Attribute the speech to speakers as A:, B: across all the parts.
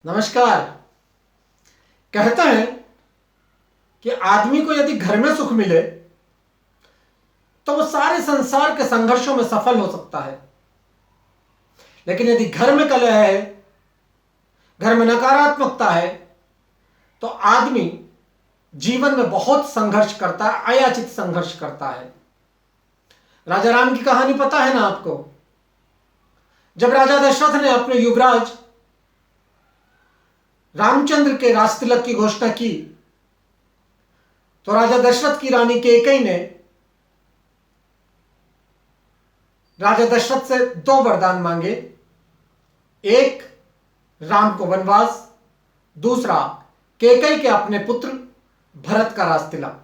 A: नमस्कार। कहते हैं कि आदमी को यदि घर में सुख मिले तो वो सारे संसार के संघर्षों में सफल हो सकता है, लेकिन यदि घर में कलह है, घर में नकारात्मकता है, तो आदमी जीवन में बहुत संघर्ष करता है, अयाचित संघर्ष करता है। राजा राम की कहानी पता है ना आपको। जब राजा दशरथ ने अपने युवराज रामचंद्र के राजतिलक की घोषणा की तो राजा दशरथ की रानी कैकेयी ने राजा दशरथ से दो वरदान मांगे। एक, राम को वनवास, दूसरा कैकेयी के अपने पुत्र भरत का राजतिलक।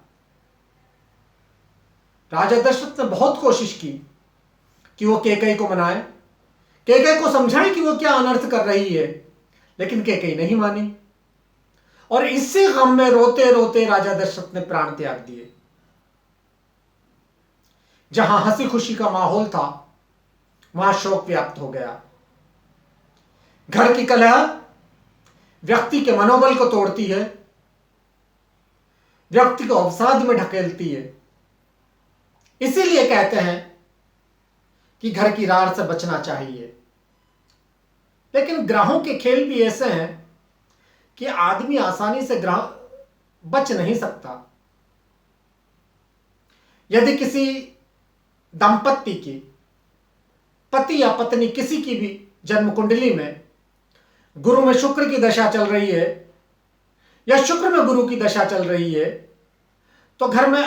A: राजा दशरथ ने बहुत कोशिश की कि वो कैकेयी को मनाए, कैकेयी को समझाए कि वो क्या अनर्थ कर रही है, लेकिन कैकेयी नहीं मानी और इससे गम में रोते रोते राजा दशरथ ने प्राण त्याग दिए। जहां हंसी खुशी का माहौल था वहां शोक व्याप्त हो गया। घर की कलह व्यक्ति के मनोबल को तोड़ती है, व्यक्ति को अवसाद में ढकेलती है। इसीलिए कहते हैं कि घर की रार से बचना चाहिए। लेकिन ग्रहों के खेल भी ऐसे हैं कि आदमी आसानी से ग्रह बच नहीं सकता। यदि किसी दंपत्ति की, पति या पत्नी किसी की भी जन्म कुंडली में गुरु में शुक्र की दशा चल रही है या शुक्र में गुरु की दशा चल रही है, तो घर में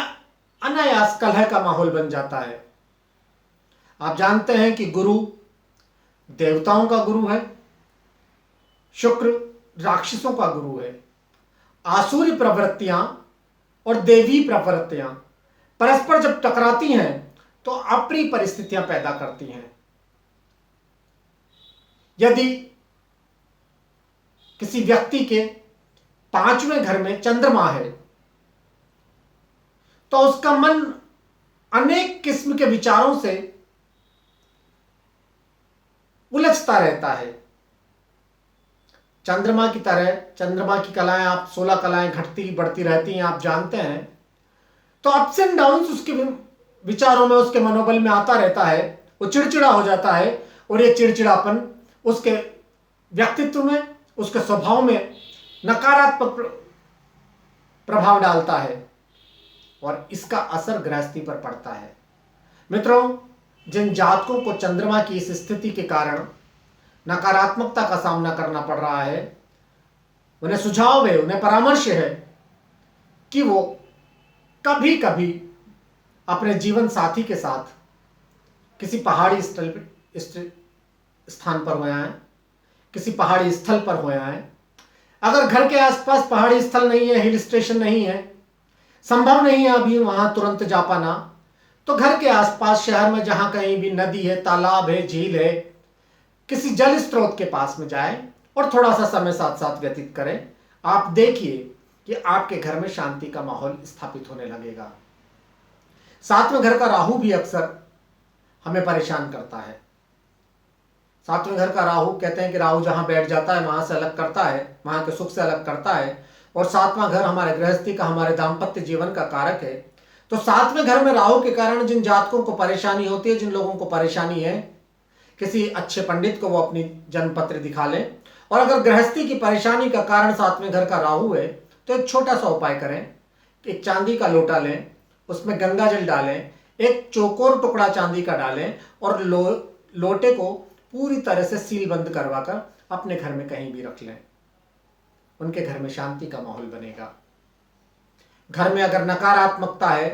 A: अनायास कलह का माहौल बन जाता है। आप जानते हैं कि गुरु देवताओं का गुरु है, शुक्र राक्षसों का गुरु है। आसुरी प्रवृत्तियां और देवी प्रवृत्तियां परस्पर जब टकराती हैं तो अप्रिय परिस्थितियां पैदा करती हैं। यदि किसी व्यक्ति के 5वें घर में चंद्रमा है तो उसका मन अनेक किस्म के विचारों से उलझता रहता है। चंद्रमा की तरह, चंद्रमा की कलाएं, आप 16 कलाएं घटती बढ़ती रहती हैं, आप जानते हैं। तो अप्स एंड डाउन्स उसके विचारों में, उसके मनोबल में आता रहता है। वो चिड़चिड़ा हो जाता है और ये चिड़चिड़ापन उसके व्यक्तित्व में, उसके स्वभाव में नकारात्मक प्रभाव डालता है और इसका असर गृहस्थी पर पड़ता है। मित्रों, जिन जातकों को चंद्रमा की इस स्थिति के कारण नकारात्मकता का सामना करना पड़ रहा है, उन्हें सुझाव है, उन्हें परामर्श है कि वो कभी कभी अपने जीवन साथी के साथ किसी पहाड़ी स्थान पर हो आए, किसी पहाड़ी स्थल पर हो आए। अगर घर के आसपास पहाड़ी स्थल नहीं है, हिल स्टेशन नहीं है, संभव नहीं है अभी वहां तुरंत जा पाना, तो घर के आसपास शहर में जहां कहीं भी नदी है, तालाब है, झील है, किसी जल स्रोत के पास में जाए और थोड़ा सा समय साथ साथ व्यतीत करें। आप देखिए कि आपके घर में शांति का माहौल स्थापित होने लगेगा। साथ में घर का राहु भी अक्सर हमें परेशान करता है। साथ में घर का राहु, कहते हैं कि राहु जहां बैठ जाता है वहां से अलग करता है, वहां के सुख से अलग करता है। और सातवां घर हमारे गृहस्थी का, हमारे दाम्पत्य जीवन का कारक है। तो सातवें घर में राहु के कारण जिन जातकों को परेशानी होती है, जिन लोगों को परेशानी है, किसी अच्छे पंडित को वो अपनी जन्म पत्र दिखा लें। और अगर गृहस्थी की परेशानी का कारण सातवें घर का राहु है तो एक छोटा सा उपाय करें। एक चांदी का लोटा लें, उसमें गंगा जल डालें, एक चौकोर टुकड़ा चांदी का डालें और लोटे को पूरी तरह से सील बंद करवाकर अपने घर में कहीं भी रख लें। उनके घर में शांति का माहौल बनेगा। घर में अगर नकारात्मकता है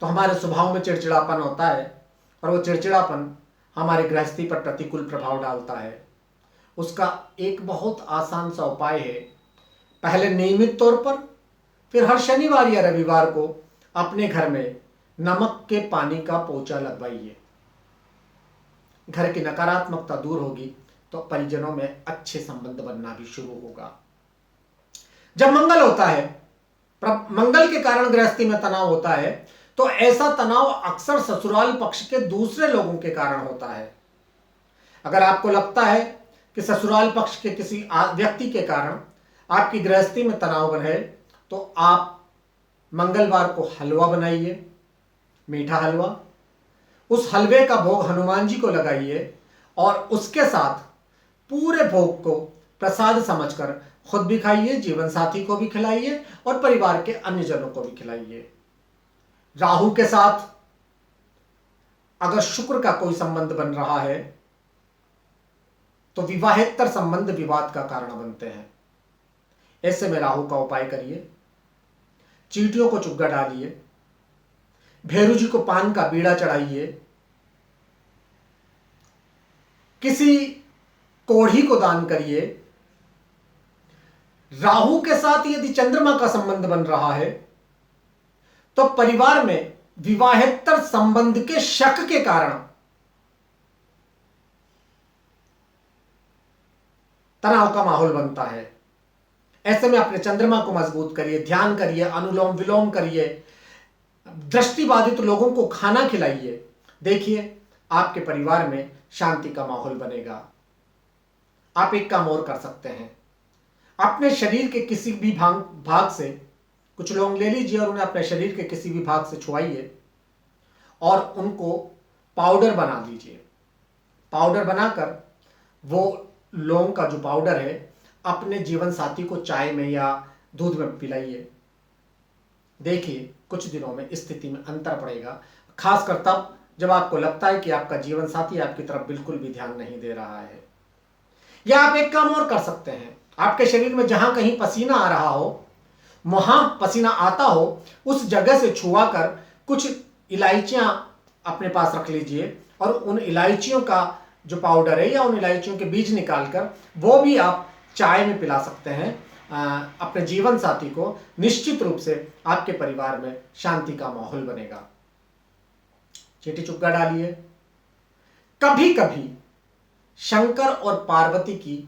A: तो हमारे स्वभाव में चिड़चिड़ापन होता है और वो चिड़चिड़ापन हमारी गृहस्थी पर प्रतिकूल प्रभाव डालता है। उसका एक बहुत आसान सा उपाय है। पहले नियमित तौर पर, फिर हर शनिवार या रविवार को अपने घर में नमक के पानी का पोंछा लगवाइए। घर की नकारात्मकता दूर होगी तो परिजनों में अच्छे संबंध बनना भी शुरू होगा। जब मंगल होता है, मंगल के कारण गृहस्थी में तनाव होता है, तो ऐसा तनाव अक्सर ससुराल पक्ष के दूसरे लोगों के कारण होता है। अगर आपको लगता है कि ससुराल पक्ष के किसी व्यक्ति के कारण आपकी गृहस्थी में तनाव बने, तो आप मंगलवार को हलवा बनाइए, मीठा हलवा। उस हलवे का भोग हनुमान जी को लगाइए और उसके साथ पूरे भोग को प्रसाद समझकर खुद भी खाइए, जीवन साथी को भी खिलाइए और परिवार के अन्य जनों को भी खिलाइए। राहु के साथ अगर शुक्र का कोई संबंध बन रहा है तो विवाहेतर संबंध विवाद का कारण बनते हैं। ऐसे में राहु का उपाय करिए, चींटियों को चुग्गा डालिए, भैरू जी को पान का बीड़ा चढ़ाइए, किसी कोढ़ी को दान करिए। राहु के साथ यदि चंद्रमा का संबंध बन रहा है तो परिवार में विवाहेतर संबंध के शक के कारण तनाव का माहौल बनता है। ऐसे में अपने चंद्रमा को मजबूत करिए, ध्यान करिए, अनुलोम विलोम करिए, दृष्टिबाधित लोगों को खाना खिलाइए। देखिए आपके परिवार में शांति का माहौल बनेगा। आप एक काम और कर सकते हैं, अपने शरीर के किसी भी भाग से कुछ लौंग ले लीजिए और उन्हें अपने शरीर के किसी भी भाग से छुआइए और उनको पाउडर बना लीजिए। पाउडर बनाकर वो लौंग का जो पाउडर है अपने जीवन साथी को चाय में या दूध में पिलाइए। देखिए कुछ दिनों में स्थिति में अंतर पड़ेगा, खासकर तब जब आपको लगता है कि आपका जीवन साथी आपकी तरफ बिल्कुल भी ध्यान नहीं दे रहा है। या आप एक काम और कर सकते हैं, आपके शरीर में जहां कहीं पसीना आ रहा हो, वहां पसीना आता हो, उस जगह से छुआ कर कुछ इलायचियां अपने पास रख लीजिए और उन इलायचियों का जो पाउडर है या उन इलायचियों के बीज निकालकर वो भी आप चाय में पिला सकते हैं अपने जीवन साथी को। निश्चित रूप से आपके परिवार में शांति का माहौल बनेगा। चींटी चुग्गा डालिए। कभी कभी शंकर और पार्वती की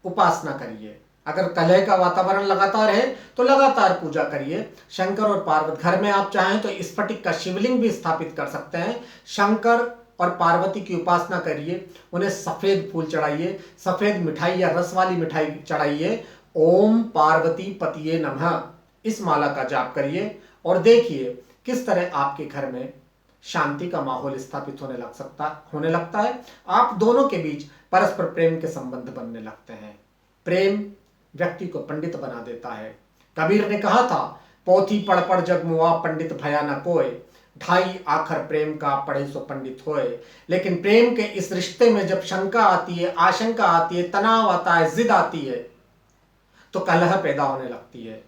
A: उपासना करिए। अगर कलह का वातावरण लगातार है तो लगातार पूजा करिए। शंकर और पार्वती, घर में आप चाहें तो स्फटिक का शिवलिंग भी स्थापित कर सकते हैं। शंकर और पार्वती की उपासना करिए, उन्हें सफेद फूल चढ़ाइए, सफेद मिठाई या रस वाली मिठाई चढ़ाइए। ओम पार्वती पतिये नमः इस माला का जाप करिए और देखिए किस तरह आपके घर में शांति का माहौल स्थापित होने लगता है। आप दोनों के बीच परस्पर प्रेम के संबंध बनने लगते हैं। प्रेम व्यक्ति को पंडित बना देता है। कबीर ने कहा था, पोथी पढ़ पढ़ जग मुआ, पंडित भया न कोय, ढाई आखर प्रेम का पढ़े सो पंडित होए। लेकिन प्रेम के इस रिश्ते में जब शंका आती है, आशंका आती है, तनाव आता है, जिद आती है, तो कलह पैदा होने लगती है।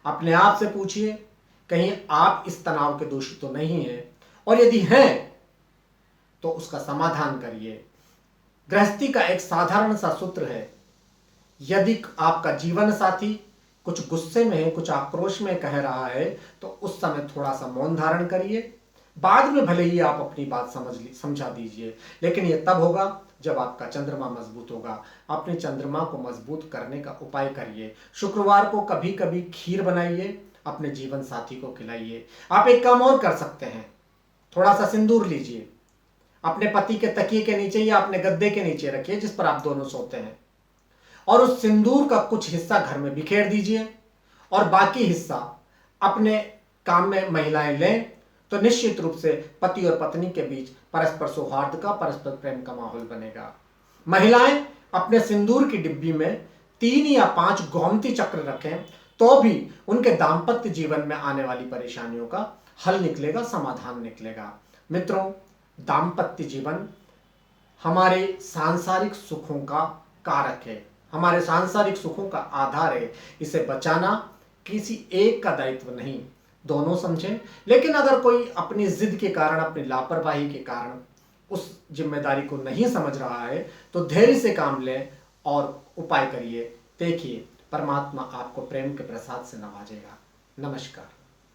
A: अपने आप से पूछिए, कहीं आप इस तनाव के दोषी तो नहीं हैं, और यदि हैं तो उसका समाधान करिए। गृहस्थी का एक साधारण सा सूत्र है, यदि आपका जीवन साथी कुछ गुस्से में है, कुछ आक्रोश में कह रहा है, तो उस समय थोड़ा सा मौन धारण करिए। बाद में भले ही आप अपनी बात समझा दीजिए, लेकिन यह तब होगा जब आपका चंद्रमा मजबूत होगा। अपने चंद्रमा को मजबूत करने का उपाय करिए। शुक्रवार को कभी कभी खीर बनाइए, अपने जीवन साथी को खिलाइए। आप एक काम और कर सकते हैं, थोड़ा सा सिंदूर लीजिए, अपने पति के तकिए के नीचे या अपने गद्दे के नीचे रखिए जिस पर आप दोनों सोते हैं, और उस सिंदूर का कुछ हिस्सा घर में बिखेर दीजिए और बाकी हिस्सा अपने काम में महिलाएं लें, तो निश्चित रूप से पति और पत्नी के बीच परस्पर सौहार्द का, परस्पर प्रेम का माहौल बनेगा। महिलाएं अपने सिंदूर की डिब्बी में 3 या 5 गोमती चक्र रखें तो भी उनके दाम्पत्य जीवन में आने वाली परेशानियों का हल निकलेगा, समाधान निकलेगा। मित्रों, दाम्पत्य जीवन हमारे सांसारिक सुखों का कारक है, हमारे सांसारिक सुखों का आधार है। इसे बचाना किसी एक का दायित्व नहीं, दोनों समझें। लेकिन अगर कोई अपनी जिद के कारण, अपनी लापरवाही के कारण उस जिम्मेदारी को नहीं समझ रहा है, तो धैर्य से काम लें और उपाय करिए। देखिए परमात्मा आपको प्रेम के प्रसाद से नवाजेगा। नमस्कार।